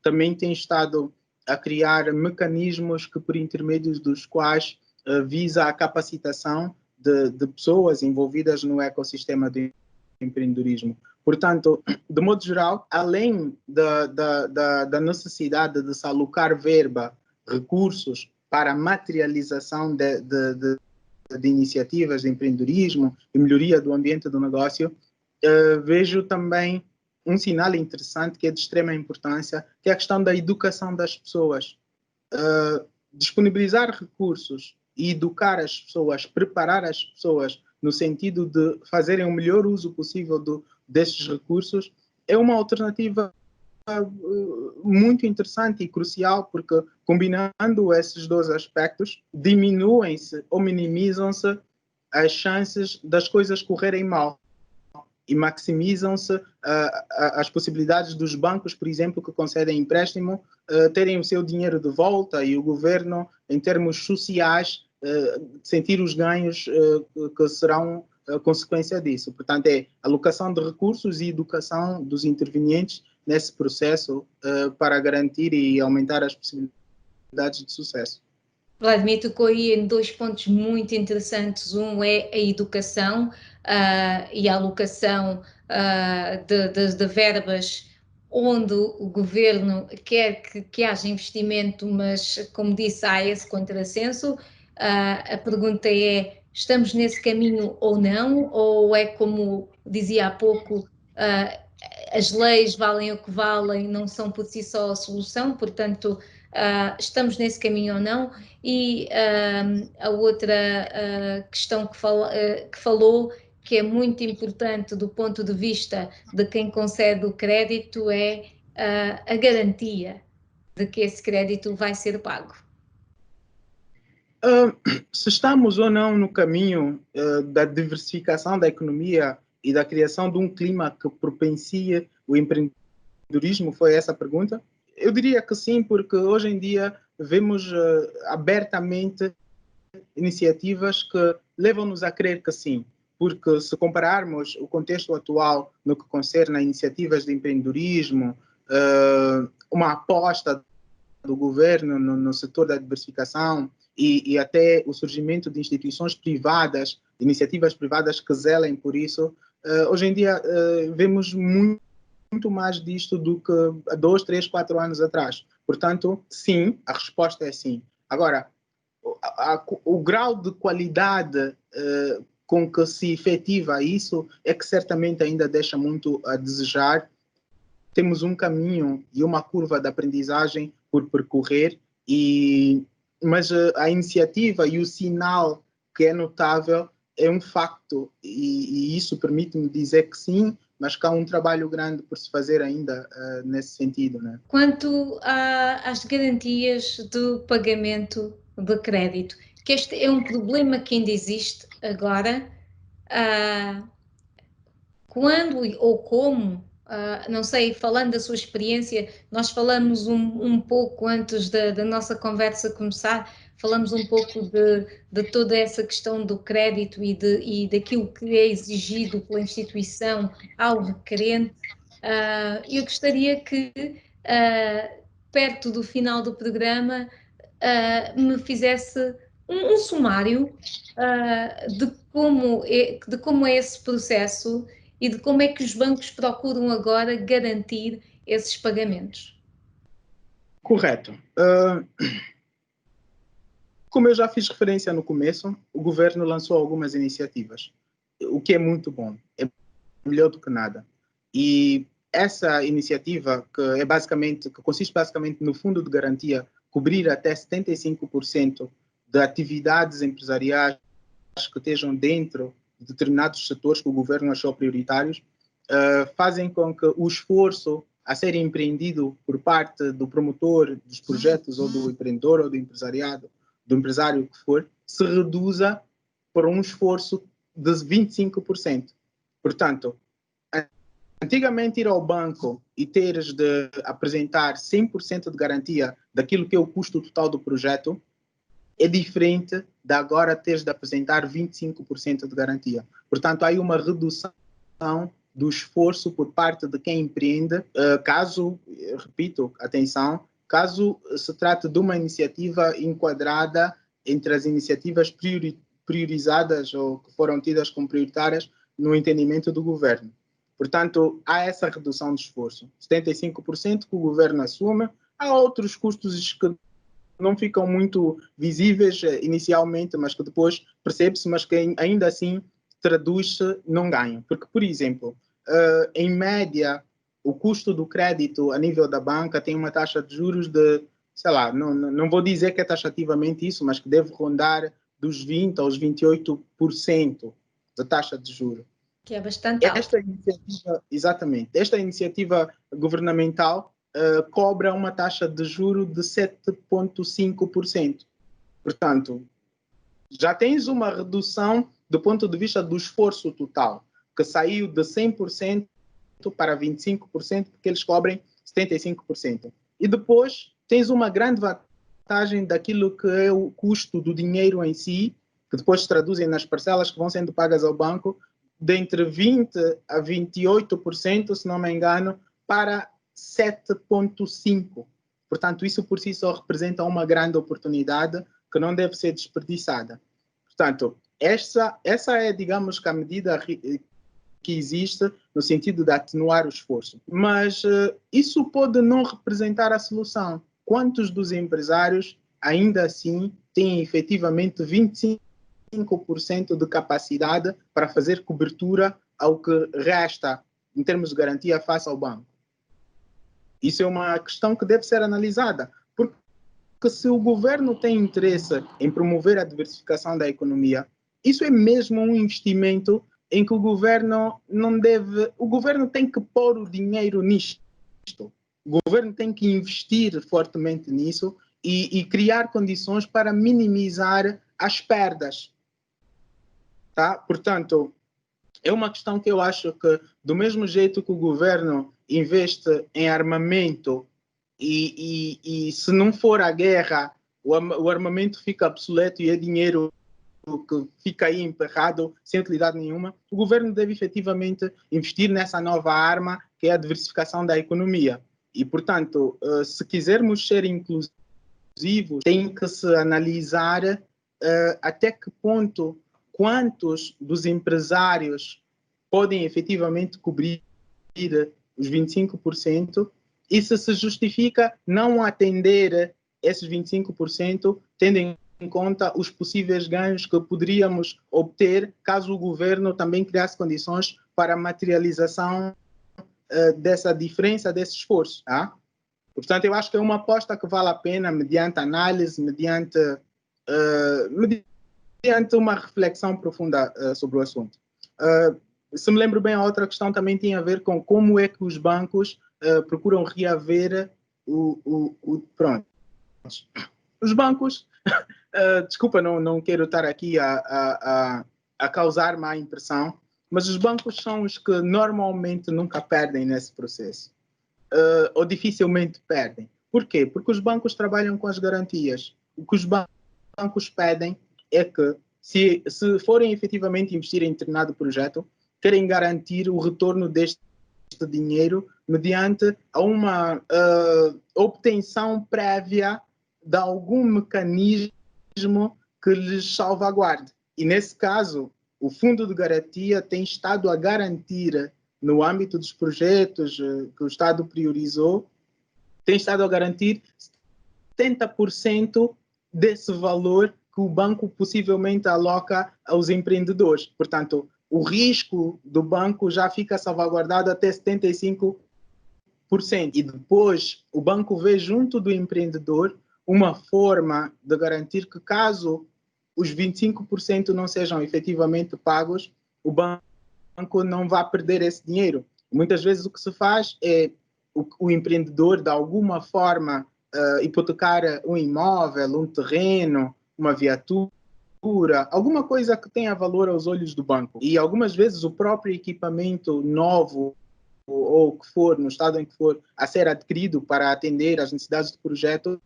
também tem estado a criar mecanismos que, por intermédio dos quais visa a capacitação de pessoas envolvidas no ecossistema do empreendedorismo. Portanto, de modo geral, além da necessidade de se alocar verba, recursos para a materialização de iniciativas de empreendedorismo e melhoria do ambiente do negócio, vejo também um sinal interessante que é de extrema importância, que é a questão da educação das pessoas. Disponibilizar recursos e educar as pessoas, preparar as pessoas no sentido de fazerem o melhor uso possível destes recursos, é uma alternativa muito interessante e crucial, porque combinando esses dois aspectos, diminuem-se ou minimizam-se as chances das coisas correrem mal e maximizam-se as possibilidades dos bancos, por exemplo, que concedem empréstimo, terem o seu dinheiro de volta, e o governo, em termos sociais, sentir os ganhos que serão consequência disso. Portanto, é alocação de recursos e educação dos intervenientes nesse processo para garantir e aumentar as possibilidades de sucesso. Vladimir tocou aí em dois pontos muito interessantes. Um é a educação e a alocação de verbas onde o governo quer que haja investimento, mas, como disse, há esse contrassenso. A pergunta é, estamos nesse caminho ou não? Ou é como dizia há pouco, as leis valem o que valem, não são por si só a solução, portanto, estamos nesse caminho ou não? E a outra questão que falou, que é muito importante do ponto de vista de quem concede o crédito, é a garantia de que esse crédito vai ser pago. Se estamos ou não no caminho da diversificação da economia e da criação de um clima que propencie o empreendedorismo, foi essa a pergunta? Eu diria que sim, porque hoje em dia vemos abertamente iniciativas que levam-nos a crer que sim, porque se compararmos o contexto atual no que concerne a iniciativas de empreendedorismo, uma aposta do governo no setor da diversificação e até o surgimento de instituições privadas, iniciativas privadas que zelem por isso, hoje em dia vemos muito mais disto do que há 2, 3, 4 anos atrás. Portanto, sim, a resposta é sim. Agora, o grau de qualidade com que se efetiva isso é que certamente ainda deixa muito a desejar. Temos um caminho e uma curva de aprendizagem por percorrer, mas a iniciativa e o sinal que é notável é um facto, e isso permite-me dizer que sim, mas que há um trabalho grande por se fazer ainda nesse sentido, né? Quanto às garantias do pagamento de crédito, que este é um problema que ainda existe agora, quando ou como, não sei, falando da sua experiência, nós falamos um pouco antes da nossa conversa começar, falamos um pouco de toda essa questão do crédito e daquilo que é exigido pela instituição ao requerente. Eu gostaria que, perto do final do programa, me fizesse um sumário de como é esse processo e de como é que os bancos procuram agora garantir esses pagamentos. Correto. Como eu já fiz referência no começo, o governo lançou algumas iniciativas, o que é muito bom, é melhor do que nada. E essa iniciativa, que consiste basicamente no fundo de garantia, cobrir até 75% de atividades empresariais que estejam dentro de determinados setores que o governo achou prioritários, fazem com que o esforço a ser empreendido por parte do promotor dos projetos, ou do empreendedor, ou do empresário que for, se reduza por um esforço de 25%. Portanto, antigamente ir ao banco e teres de apresentar 100% de garantia daquilo que é o custo total do projeto é diferente de agora teres de apresentar 25% de garantia. Portanto, há aí uma redução do esforço por parte de quem empreende, caso, repito, atenção, caso se trate de uma iniciativa enquadrada entre as iniciativas priorizadas ou que foram tidas como prioritárias no entendimento do governo. Portanto, há essa redução de esforço. 75% que o governo assume, há outros custos que não ficam muito visíveis inicialmente, mas que depois percebe-se, mas que ainda assim traduz-se num ganho. Porque, por exemplo, em média, o custo do crédito a nível da banca tem uma taxa de juros de, sei lá, não vou dizer que é taxativamente isso, mas que deve rondar dos 20% aos 28% da taxa de juros. Que é bastante alto. Esta iniciativa, exatamente, esta iniciativa governamental cobra uma taxa de juro de 7,5%. Portanto, já tens uma redução do ponto de vista do esforço total, que saiu de 100% para 25%, porque eles cobrem 75%. E depois tens uma grande vantagem daquilo que é o custo do dinheiro em si, que depois se traduzem nas parcelas que vão sendo pagas ao banco, de entre 20% a 28%, se não me engano, para 7,5%. Portanto, isso por si só representa uma grande oportunidade que não deve ser desperdiçada. Portanto, essa é, digamos, que a medida que existe no sentido de atenuar o esforço. Mas isso pode não representar a solução. Quantos dos empresários, ainda assim, têm efetivamente 25% de capacidade para fazer cobertura ao que resta, em termos de garantia, face ao banco? Isso é uma questão que deve ser analisada, porque se o governo tem interesse em promover a diversificação da economia, isso é mesmo um investimento em que o governo não deve... O governo tem que pôr o dinheiro nisto. O governo tem que investir fortemente nisso e criar condições para minimizar as perdas. Tá? Portanto, é uma questão que eu acho que, do mesmo jeito que o governo investe em armamento e se não for a guerra, o armamento fica obsoleto e é dinheiro que fica aí emperrado sem utilidade nenhuma, o governo deve efetivamente investir nessa nova arma que é a diversificação da economia. E, portanto, se quisermos ser inclusivos, tem que se analisar até que ponto, quantos dos empresários podem efetivamente cobrir os 25% e se justifica não atender esses 25%, tendo em conta os possíveis ganhos que poderíamos obter caso o governo também criasse condições para a materialização dessa diferença, desse esforço. Tá? Portanto, eu acho que é uma aposta que vale a pena, mediante análise, mediante uma reflexão profunda sobre o assunto. Se me lembro bem, a outra questão também tinha a ver com como é que os bancos procuram reaver pronto. Os bancos, desculpa, não quero estar aqui a causar má impressão, mas os bancos são os que normalmente nunca perdem nesse processo, ou dificilmente perdem. Por quê? Porque os bancos trabalham com as garantias. O que os bancos pedem é que, se forem efetivamente investir em determinado projeto, querem garantir o retorno deste dinheiro mediante uma obtenção prévia de algum mecanismo que lhes salvaguarde. E, nesse caso, o Fundo de Garantia tem estado a garantir, no âmbito dos projetos que o Estado priorizou, tem estado a garantir 70% desse valor que o banco possivelmente aloca aos empreendedores. Portanto, o risco do banco já fica salvaguardado até 75%. E depois o banco vê junto do empreendedor uma forma de garantir que, caso os 25% não sejam efetivamente pagos, o banco não vai perder esse dinheiro. Muitas vezes o que se faz é o empreendedor, de alguma forma, hipotecar um imóvel, um terreno, uma viatura, alguma coisa que tenha valor aos olhos do banco. E algumas vezes o próprio equipamento novo, ou o que for, no estado em que for, a ser adquirido para atender às necessidades do projeto,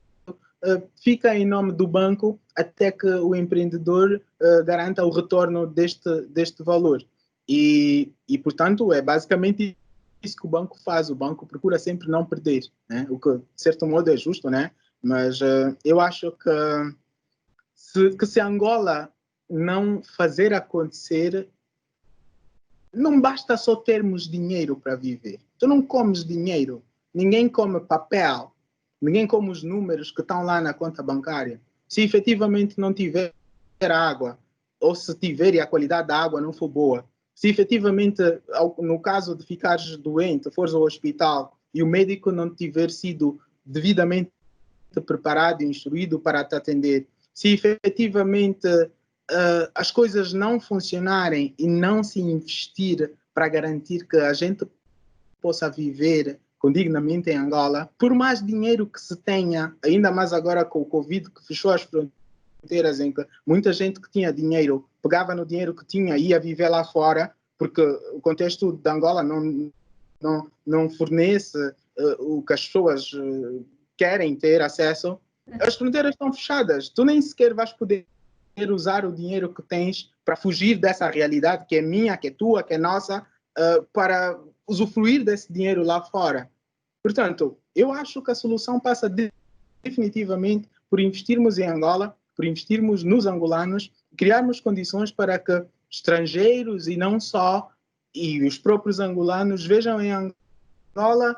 fica em nome do banco até que o empreendedor garanta o retorno deste valor. E, portanto, é basicamente isso que o banco faz. O banco procura sempre não perder, né? O que, de certo modo, é justo, né? Mas eu acho que se Angola não fazer acontecer, não basta só termos dinheiro para viver. Tu não comes dinheiro, ninguém come papel, ninguém come os números que estão lá na conta bancária. Se efetivamente não tiver água, ou se tiver e a qualidade da água não for boa, Se efetivamente, no caso de ficares doente, fores ao hospital e o médico não tiver sido devidamente preparado e instruído para te atender, se efetivamente as coisas não funcionarem e não se investir para garantir que a gente possa viver dignamente em Angola, por mais dinheiro que se tenha, ainda mais agora com o Covid que fechou as fronteiras, em que muita gente que tinha dinheiro pegava no dinheiro que tinha e ia viver lá fora, porque o contexto de Angola não fornece o que as pessoas querem ter acesso. As fronteiras estão fechadas, tu nem sequer vais poder usar o dinheiro que tens para fugir dessa realidade que é minha, que é tua, que é nossa, para usufruir desse dinheiro lá fora. Portanto, eu acho que a solução passa definitivamente por investirmos em Angola, por investirmos nos angolanos, criarmos condições para que estrangeiros e não só, e os próprios angolanos vejam em Angola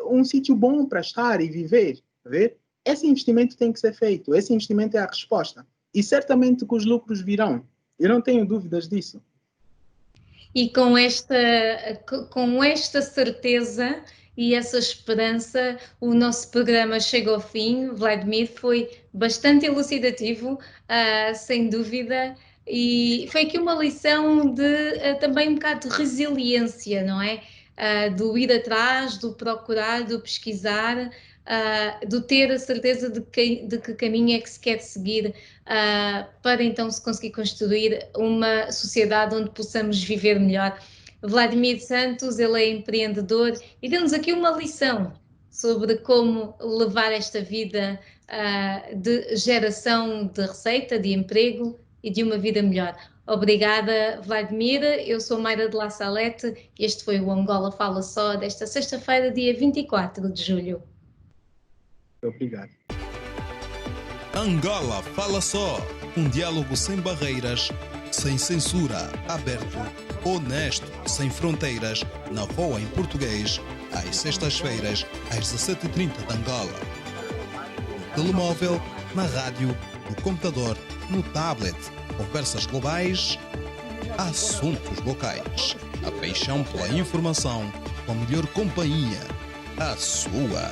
um sítio bom para estar e viver. Ver? Esse investimento tem que ser feito, esse investimento é a resposta. E certamente que os lucros virão, eu não tenho dúvidas disso. E com esta certeza e essa esperança, o nosso programa chega ao fim. Vladimir, foi bastante elucidativo, sem dúvida, e foi aqui uma lição de também um bocado de resiliência, não é? Do ir atrás, do procurar, do pesquisar, de ter a certeza de que caminho é que se quer seguir para então se conseguir construir uma sociedade onde possamos viver melhor. Vladimir Santos, ele é empreendedor e deu-nos aqui uma lição sobre como levar esta vida de geração de receita, de emprego e de uma vida melhor. Obrigada, Vladimir. Eu sou Mayra de La Salete e este foi o Angola Fala Só desta sexta-feira, dia 24 de julho. Obrigado. Angola Fala Só, um diálogo sem barreiras, sem censura, aberto, honesto, sem fronteiras, na Voa em português, às sextas-feiras, às 17h30 de Angola. No telemóvel, na rádio, no computador, no tablet, conversas globais, assuntos locais. A paixão pela informação, com a melhor companhia, a sua.